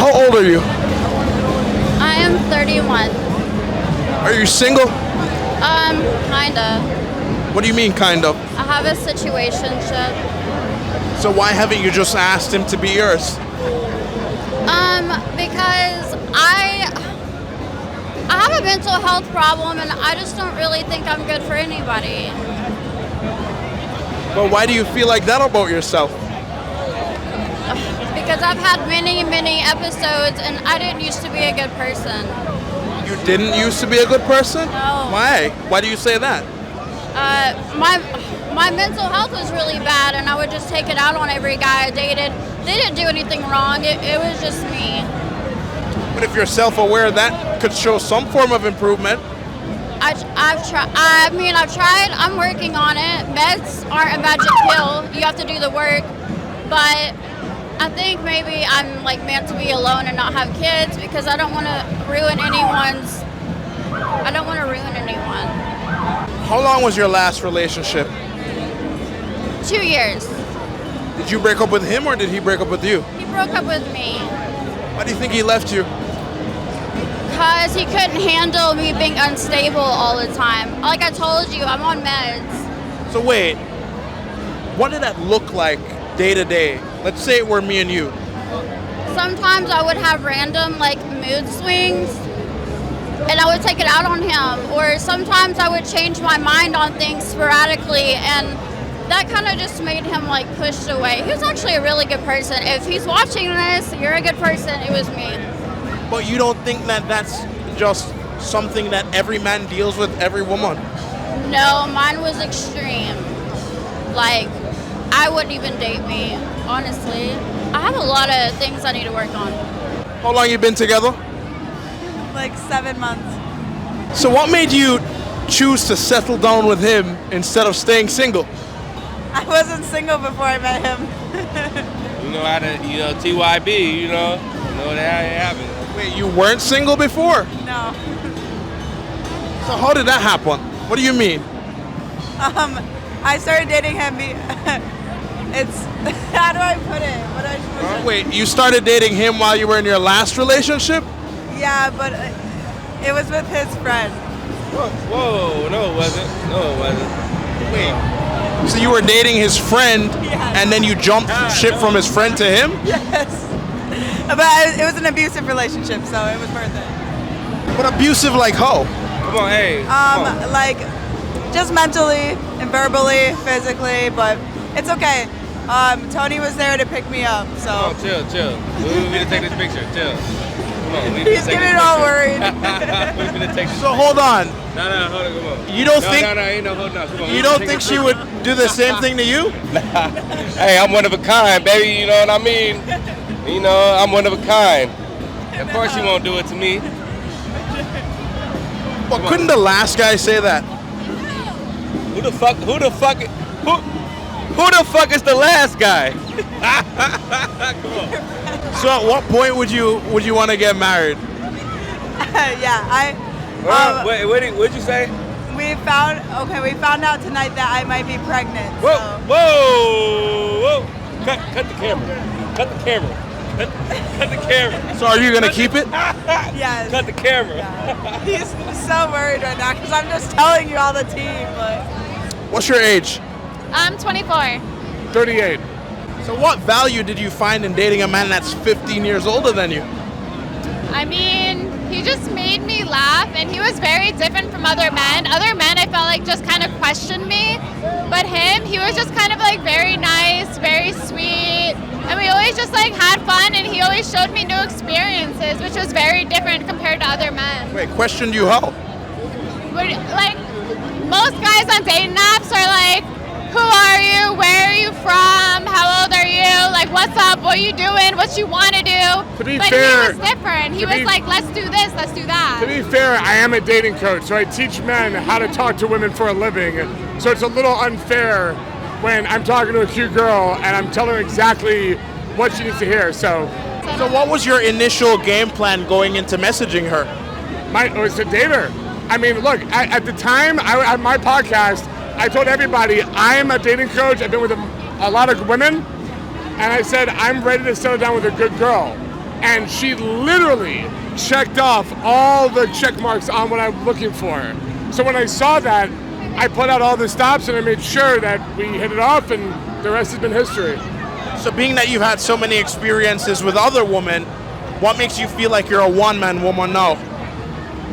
How old are you? I am 31. Are you single? Kinda. What do you mean, kind of? I have a situationship. So why haven't you just asked him to be yours? Because I have a mental health problem and I just don't really think I'm good for anybody. But why do you feel like that about yourself? Because I've had many, many episodes and I didn't used to be a good person. You didn't used to be a good person? No. Why? Why do you say that? My mental health was really bad and I would just take it out on every guy I dated. They didn't do anything wrong. It was just me. But if you're self-aware, that could show some form of improvement. I've tried. I've tried. I'm working on it. Meds aren't a magic pill. You have to do the work. But I think maybe I'm like meant to be alone and not have kids because I don't want to ruin anyone's. I don't want to ruin anyone. How long was your last relationship? 2 years. Did you break up with him or did he break up with you? He broke up with me. Why do you think he left you? Because he couldn't handle me being unstable all the time. Like I told you, I'm on meds. So wait, what did that look like day to day? Let's say it were me and you. Sometimes I would have random like mood swings and I would take it out on him. Or sometimes I would change my mind on things sporadically and that kind of just made him like pushed away. He was actually a really good person. If he's watching this, you're a good person. It was me. But you don't think that that's just something that every man deals with, every woman? No, mine was extreme. Like, I wouldn't even date me, honestly. I have a lot of things I need to work on. How long you been together? Like 7 months. So what made you choose to settle down with him instead of staying single? I wasn't single before I met him. You know how to, TYB, you know that happened. Wait, you weren't single before? No. So how did that happen? What do you mean? I started dating him. It's how do I put it? Wait, you started dating him while you were in your last relationship? Yeah, but it was with his friend. Whoa, no it wasn't. Wait. So you were dating his friend, Yes. and then you jumped ship from his friend to him? Yes. But it was an abusive relationship, so it was worth it. But abusive like how? Come on, hey. Come on. Like just mentally and verbally, physically, but it's okay. Tony was there to pick me up, so. Come on, chill. We need to take this picture. Chill. Come on, we need He's to take getting this all picture. worried. We're gonna take this So picture. hold on. No, hold on, come on. You don't no, think No, ain't no holding on. Come on. you don't think she would do the same thing to you? Hey, I'm one of a kind, baby, you know what I mean? I'm one of a kind. Of course you won't do it to me. Well, couldn't the last guy say that? Who the fuck is the last guy? Come on. So at what point would you want to get married? Yeah, What'd you say? we found out tonight that I might be pregnant. Whoa, So. whoa. Cut the camera. Cut the camera. So are you gonna keep it? Yes. Cut the camera. Yeah. He's so worried right now because I'm just telling you all the tea. But What's your age? I'm 24. 38. So what value did you find in dating a man that's 15 years older than you? I mean, he just made me laugh and he was very different from other men. Other men I felt like just kind of questioned me, but him, he was just kind of like very nice, very sweet, and we always just like had fun and he always showed me new experiences, which was very different compared to other men. Wait, questioned you how? Like, most guys on dating apps are like, who are you? Where are you from? How old are you? Like, what's up? What are you doing? What you want to do? To be But fair- he was different. He was like, let's do this, let's do that. To be fair, I am a dating coach, so I teach men how to talk to women for a living. So it's a little unfair when I'm talking to a cute girl and I'm telling her exactly what she needs to hear. So what was your initial game plan going into messaging her? it was to date her. I mean, look, at the time, on my podcast, I told everybody I'm a dating coach. I've been with a lot of women, and I said I'm ready to settle down with a good girl. And she literally checked off all the check marks on what I'm looking for. So when I saw that, I put out all the stops and I made sure that we hit it off, and the rest has been history. So being that you've had so many experiences with other women, what makes you feel like you're a one-man woman now?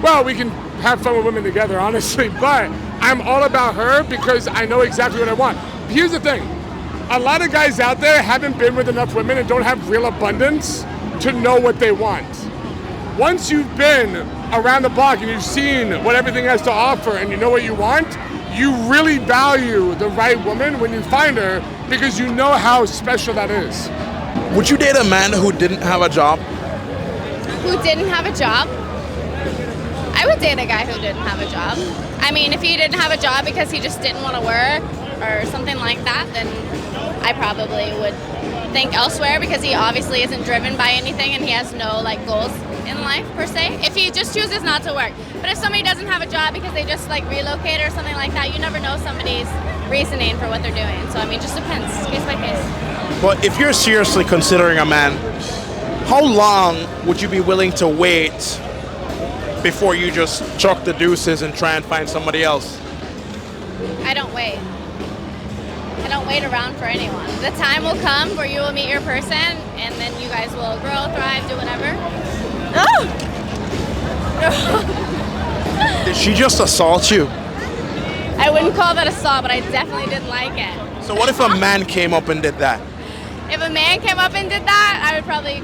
Well, we can have fun with women together, honestly, but I'm all about her because I know exactly what I want. Here's the thing. A lot of guys out there haven't been with enough women and don't have real abundance to know what they want. Once you've been around the block and you've seen what everything has to offer and you know what you want, you really value the right woman when you find her because you know how special that is. Would you date a man who didn't have a job? Who didn't have a job? I would date a guy who didn't have a job. I mean, if he didn't have a job because he just didn't want to work or something like that, then I probably would think elsewhere because he obviously isn't driven by anything and he has no like goals in life per se. If he just chooses not to work. But if somebody doesn't have a job because they just like relocate or something like that, you never know somebody's reasoning for what they're doing. So I mean, it just depends, case by case. But if you're seriously considering a man, how long would you be willing to wait before you just chuck the deuces and try and find somebody else? I don't wait. I don't wait around for anyone. The time will come where you will meet your person and then you guys will grow, thrive, do whatever. Oh! Did she just assault you? I wouldn't call that assault, but I definitely didn't like it. So what if a man came up and did that? If a man came up and did that, I would probably,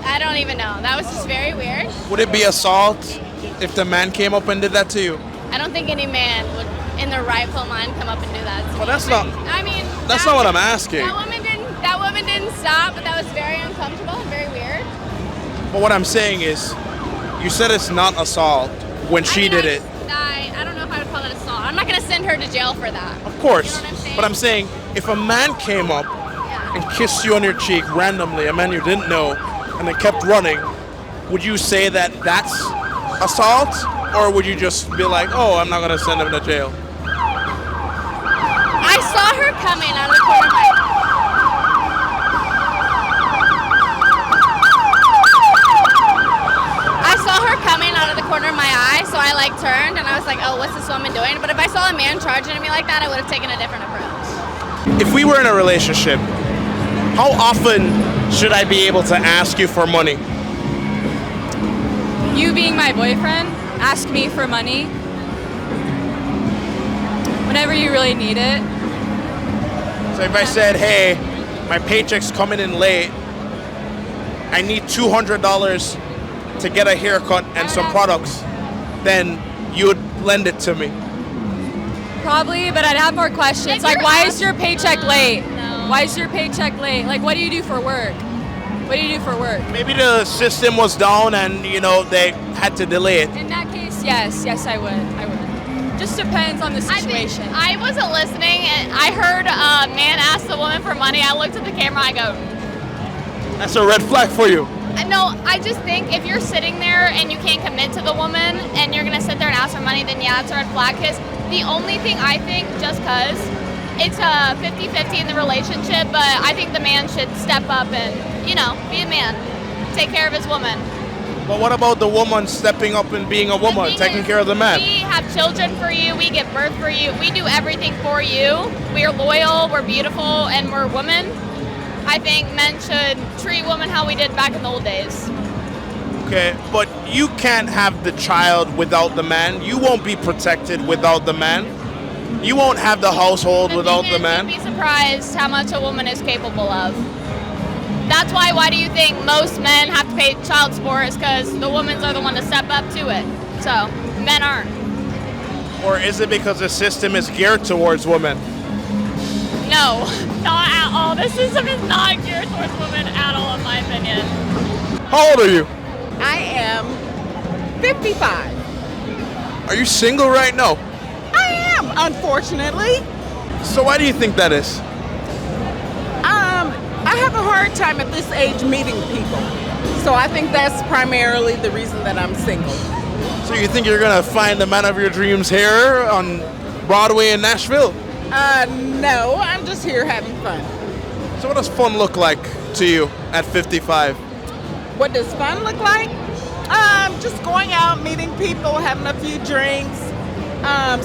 I don't even know. That was just very weird. Would it be assault if the man came up and did that to you? I don't think any man would, in their rightful mind, come up and do that to Well, me. that's not. I mean, That's not what I'm asking. That woman didn't stop, but that was very uncomfortable and very weird. But what I'm saying is, you said it's not assault when she did it. I don't know if I would call it assault. I'm not going to send her to jail for that. Of course. You know what I'm saying? But I'm saying, if a man came up and kissed you on your cheek randomly, a man you didn't know, and then kept running, would you say that that's assault? Or would you just be like, oh, I'm not going to send him to jail? I saw her coming out of the corner of my eye. I saw her coming out of the corner of my eye, so I like turned and I was like, oh, what's this woman doing? But if I saw a man charging at me like that, I would have taken a different approach. If we were in a relationship, how often should I be able to ask you for money? You being my boyfriend, ask me for money whenever you really need it. So if I said, hey, my paycheck's coming in late, I need $200 to get a haircut and some products, then you would lend it to me. Probably, but I'd have more questions. Like, why is your paycheck late? Why is your paycheck late? Like, what do you do for work? What do you do for work? Maybe the system was down and, they had to delay it. In that case, yes, I would. Just depends on the situation. I wasn't listening and I heard a man ask the woman for money. I looked at the camera, I go, That's a red flag for you. no, I just think if you're sitting there and you can't commit to the woman and you're going to sit there and ask for money, then yeah, it's a red flag. Because the only thing I think, just because it's a 50-50 in the relationship, but I think the man should step up and, be a man, take care of his woman. But what about the woman stepping up and being a woman, taking care of the man? We have children for you, we give birth for you, we do everything for you. We are loyal, we're beautiful, and we're women. I think men should treat women how we did back in the old days. Okay, but you can't have the child without the man. You won't be protected without the man. You won't have the household without the man. You'd be surprised how much a woman is capable of. That's why do you think most men have to pay child support? Is because the women are the one to step up to it. So, men aren't. Or is it because the system is geared towards women? No, not at all. The system is not geared towards women at all, in my opinion. How old are you? I am 55. Are you single right now? I am, unfortunately. So why do you think that is? I have a hard time at this age meeting people. So I think that's primarily the reason that I'm single. So you think you're gonna find the man of your dreams here on Broadway in Nashville? No, I'm just here having fun. So what does fun look like to you at 55? What does fun look like? Just going out, meeting people, having a few drinks,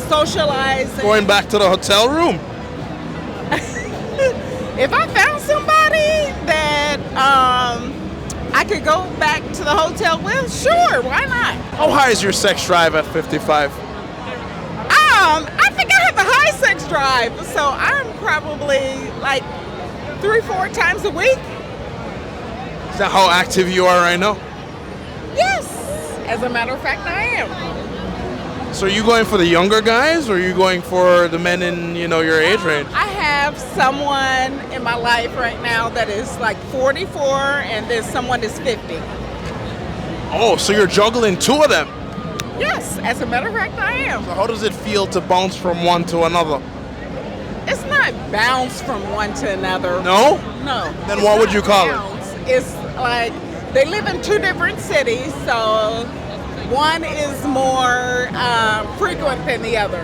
socializing. Going back to the hotel room? If I found somebody that I could go back to the hotel with, sure, why not? How high is your sex drive at 55? I think I have a high sex drive, so I'm probably like 3-4 times a week. Is that how active you are right now? Yes, as a matter of fact, I am. So are you going for the younger guys, or are you going for the men in, your age range? I have someone in my life right now that is like 44, and there's someone that's 50. Oh, so you're juggling two of them. Yes, as a matter of fact, I am. So how does it feel to bounce from one to another? It's not bounce from one to another. No? No. Then what would you call it? It's like they live in 2 different cities, so one is more frequent than the other.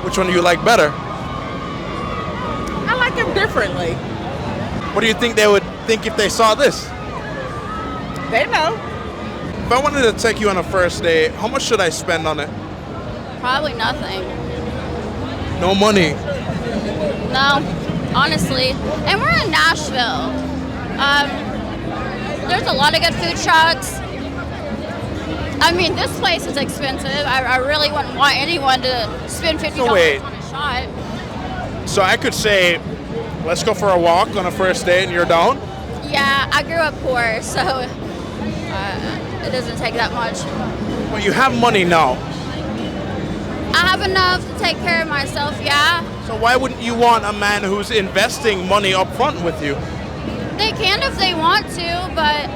Which one do you like better? I like them differently. What do you think they would think if they saw this? They know. If I wanted to take you on a first date, how much should I spend on it? Probably nothing. No money. No, honestly. And we're in Nashville. There's a lot of good food trucks. I mean, this place is expensive. I really wouldn't want anyone to spend $50 So wait. on a shot. So I could say, let's go for a walk on a first date and you're down? Yeah, I grew up poor, so it doesn't take that much. Well, you have money now. I have enough to take care of myself, yeah. So why wouldn't you want a man who's investing money up front with you? They can if they want to, but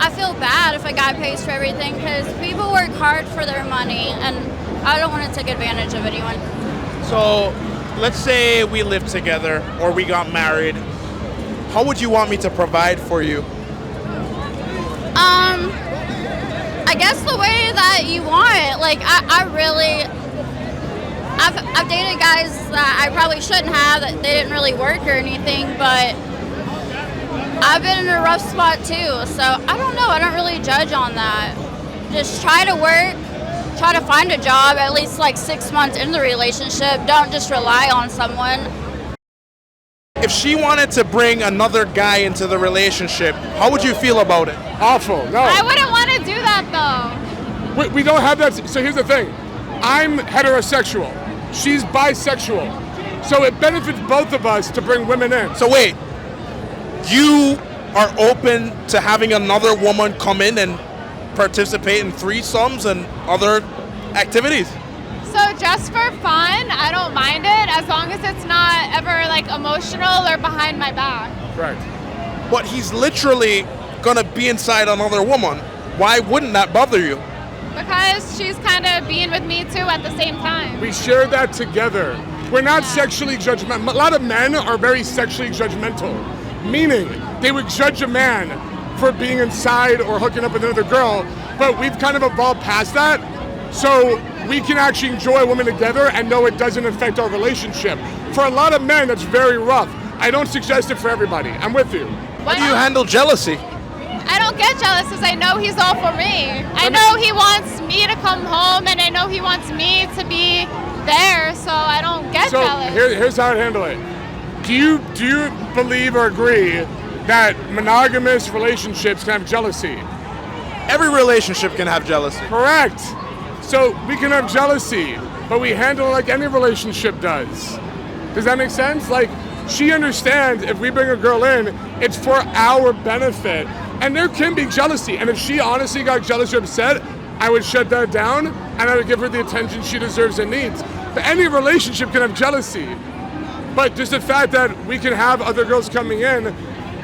I feel bad if a guy pays for everything because people work hard for their money and I don't want to take advantage of anyone. So let's say we lived together or we got married. How would you want me to provide for you? I guess the way that you want it. Like, I've dated guys that I probably shouldn't have, that they didn't really work or anything, but I've been in a rough spot too, so I don't know. I don't really judge on that. Just try to work, try to find a job at least like 6 months in the relationship. Don't just rely on someone. If she wanted to bring another guy into the relationship, how would you feel about it? Awful. No. I wouldn't want to do that though. We don't have that. So here's the thing. I'm heterosexual. She's bisexual. So it benefits both of us to bring women in. So wait, you are open to having another woman come in and participate in threesomes and other activities? So just for fun, I don't mind it as long as it's not ever like emotional or behind my back. Correct. But he's literally gonna be inside another woman. Why wouldn't that bother you? Because she's kind of being with me too at the same time. We share that together. We're not sexually judgmental. A lot of men are very sexually judgmental, meaning they would judge a man for being inside or hooking up with another girl, but we've kind of evolved past that. So we can actually enjoy women together and know it doesn't affect our relationship. For a lot of men, that's very rough. I don't suggest it for everybody. I'm with you. How do you handle jealousy? I don't get jealous because I know he's all for me. I know he wants me to come home and I know he wants me to be there, so I don't get jealous. Here's how I'd handle it. Do you believe or agree that monogamous relationships can have jealousy? Every relationship can have jealousy. Correct. So we can have jealousy, but we handle it like any relationship does. Does that make sense? Like, she understands if we bring a girl in, it's for our benefit. And there can be jealousy. And if she honestly got jealous or upset, I would shut that down and I would give her the attention she deserves and needs. But any relationship can have jealousy. But just the fact that we can have other girls coming in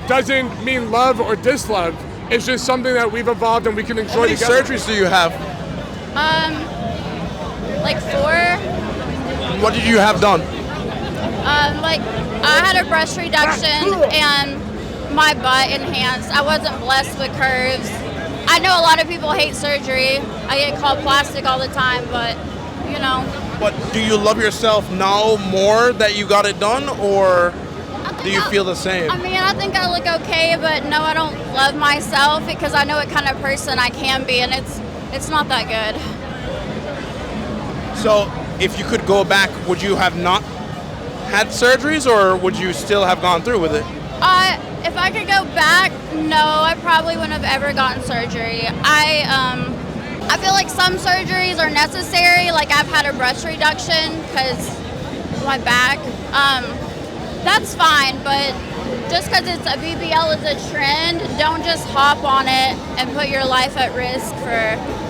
doesn't mean love or dislove. It's just something that we've evolved and we can enjoy How many together. surgeries do you have? Like 4. What did you have done? Like I had a breast reduction and my butt enhanced. I wasn't blessed with curves. I know a lot of people hate surgery. I get called plastic all the time, but you know. But do you love yourself now more that you got it done, or? At the do you feel the same? I mean, I think I look okay, but no, I don't love myself because I know what kind of person I can be, and it's not that good. So, if you could go back, would you have not had surgeries, or would you still have gone through with it? If I could go back, no, I probably wouldn't have ever gotten surgery. I feel like some surgeries are necessary. Like I've had a breast reduction because my back. That's fine, but just because it's a BBL is a trend, don't just hop on it and put your life at risk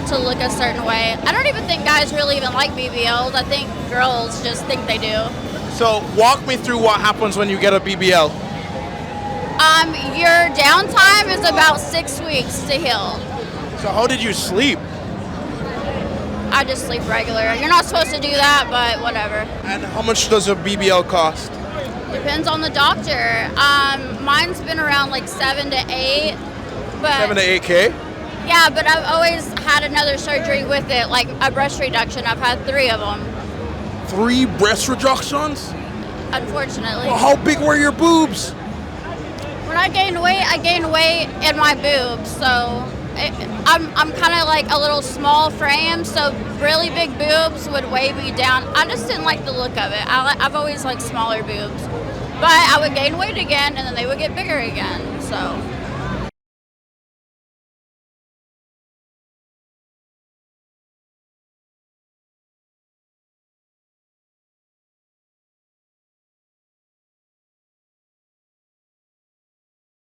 to look a certain way. I don't even think guys really even like BBLs. I think girls just think they do. So walk me through what happens when you get a BBL. Your downtime is about 6 weeks to heal. So how did you sleep? I just sleep regular. You're not supposed to do that, but whatever. And how much does a BBL cost? Depends on the doctor. Mine's been around like 7 to 8. But 7 to 8K? Yeah, but I've always had another surgery with it, like a breast reduction. I've had 3 of them. 3 breast reductions? Unfortunately. Well, how big were your boobs? When I gained weight in my boobs. So I'm kind of like a little small frame, so really big boobs would weigh me down. I just didn't like the look of it. I've always liked smaller boobs. But I would gain weight again, and then they would get bigger again, so.